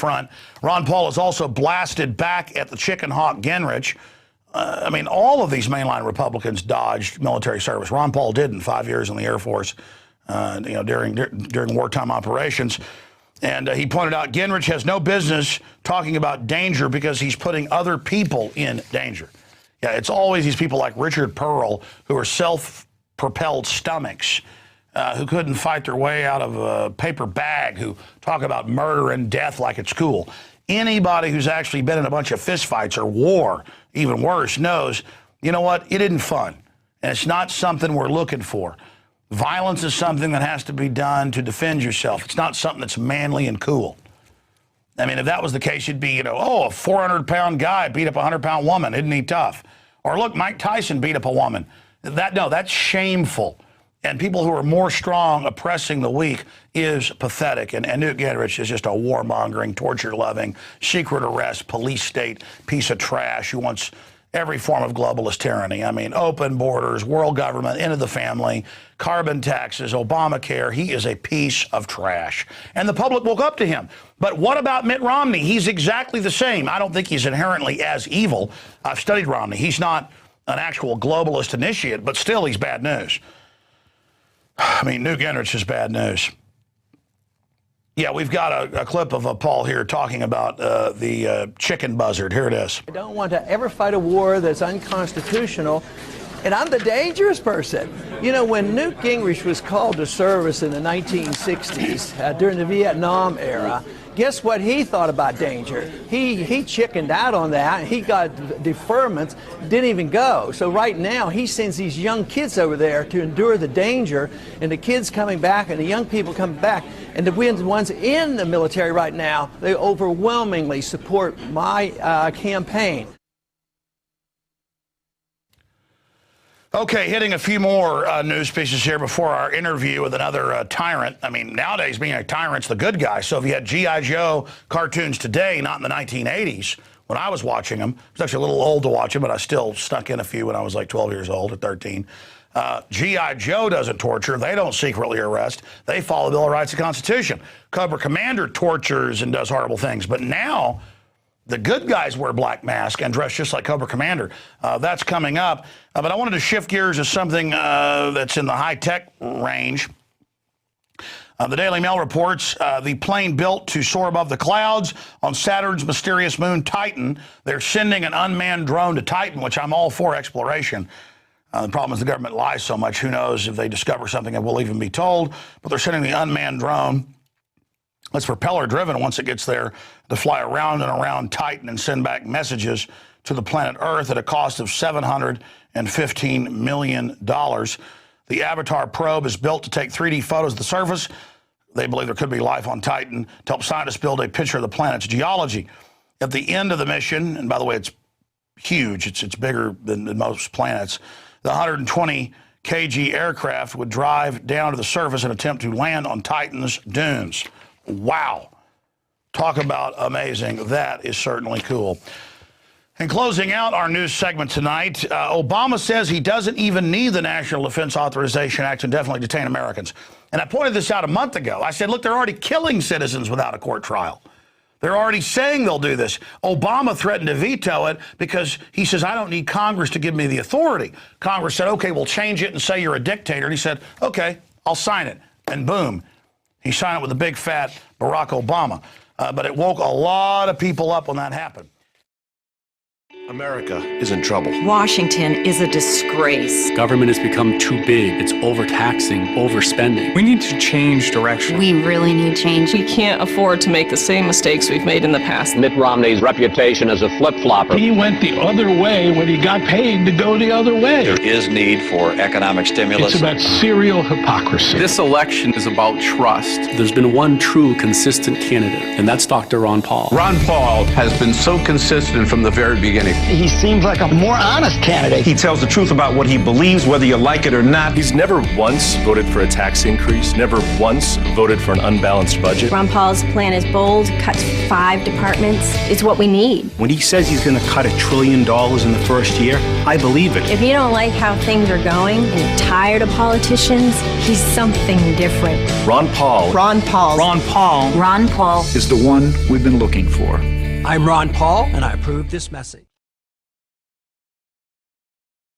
front. Ron Paul has also blasted back at the chickenhawk Gingrich. I mean, all of these mainline Republicans dodged military service. Ron Paul didn't. 5 years in the Air Force, during wartime operations. And he pointed out Gingrich has no business talking about danger because he's putting other people in danger. Yeah, it's always these people like Richard Pearl who are self-propelled stomachs who couldn't fight their way out of a paper bag, who talk about murder and death like it's cool. Anybody who's actually been in a bunch of fistfights or war, even worse, knows, you know what, it isn't fun. And it's not something we're looking for. Violence is something that has to be done to defend yourself. It's not something that's manly and cool. I mean, if that was the case, you'd be, oh, a 400-pound guy beat up a 100-pound woman. Isn't he tough? Or look, Mike Tyson beat up a woman. No, that's shameful. And people who are more strong oppressing the weak is pathetic. And Newt Gingrich is just a warmongering, torture-loving, secret arrest, police state piece of trash who wants every form of globalist tyranny. I mean, open borders, world government, end of the family, carbon taxes, Obamacare. He is a piece of trash. And the public woke up to him. But what about Mitt Romney? He's exactly the same. I don't think he's inherently as evil. I've studied Romney. He's not an actual globalist initiate, but still he's bad news. I mean, Newt Gingrich is bad news. Yeah, we've got a clip of Paul here talking about the chicken buzzard. Here it is. I don't want to ever fight a war that's unconstitutional, and I'm the dangerous person. You know, when Newt Gingrich was called to service in the 1960s, during the Vietnam era, guess what he thought about danger? He chickened out on that. He got deferments, didn't even go. So right now, he sends these young kids over there to endure the danger, and the kids coming back and the young people coming back. And the ones in the military right now, they overwhelmingly support my campaign. Okay, hitting a few more news pieces here before our interview with another tyrant. I mean, nowadays being a tyrant's the good guy. So if you had G.I. Joe cartoons today, not in the 1980s, when I was watching them, I was actually a little old to watch them, but I still snuck in a few when I was like 12 years old or 13. G.I. Joe doesn't torture. They don't secretly arrest. They follow the Bill of Rights and Constitution. Cobra Commander tortures and does horrible things. But now the good guys wear black masks and dress just like Cobra Commander. That's coming up. But I wanted to shift gears to something that's in the high-tech range. The Daily Mail reports the plane built to soar above the clouds on Saturn's mysterious moon Titan. They're sending an unmanned drone to Titan, which I'm all for exploration. The problem is the government lies so much. Who knows if they discover something and we'll even be told. But they're sending the unmanned drone. It's propeller-driven once it gets there to fly around and around Titan and send back messages to the planet Earth at a cost of $715 million. The Avatar probe is built to take 3D photos of the surface. They believe there could be life on Titan to help scientists build a picture of the planet's geology. At the end of the mission, and by the way, it's huge. It's bigger than most planets. The 120 kg aircraft would drive down to the surface and attempt to land on Titan's dunes. Wow. Talk about amazing. That is certainly cool. And closing out our news segment tonight, Obama says he doesn't even need the National Defense Authorization Act to indefinitely detain Americans. And I pointed this out a month ago. I said, look, they're already killing citizens without a court trial. They're already saying they'll do this. Obama threatened to veto it because he says, I don't need Congress to give me the authority. Congress said, okay, we'll change it and say you're a dictator. And he said, okay, I'll sign it. And boom, he signed it with a big fat Barack Obama. But it woke a lot of people up when that happened. America is in trouble. Washington is a disgrace. Government has become too big. It's overtaxing, overspending. We need to change direction. We really need change. We can't afford to make the same mistakes we've made in the past. Mitt Romney's reputation as a flip-flopper. He went the other way when he got paid to go the other way. There is need for economic stimulus. It's about serial hypocrisy. This election is about trust. There's been one true, consistent candidate, and that's Dr. Ron Paul. Ron Paul has been so consistent from the very beginning. candidate. He seems like a more honest candidate. He tells the truth about what he believes, whether you like it or not. He's never once voted for a tax increase, never once voted for an unbalanced budget. Ron Paul's plan is bold, cuts 5 departments. It's what we need. When he says he's going to cut $1 trillion in the first year, I believe it. If you don't like how things are going and you're tired of politicians, he's something different. Ron Paul. Ron Paul. Ron Paul. Ron Paul is the one we've been looking for. I'm Ron Paul, and I approve this message.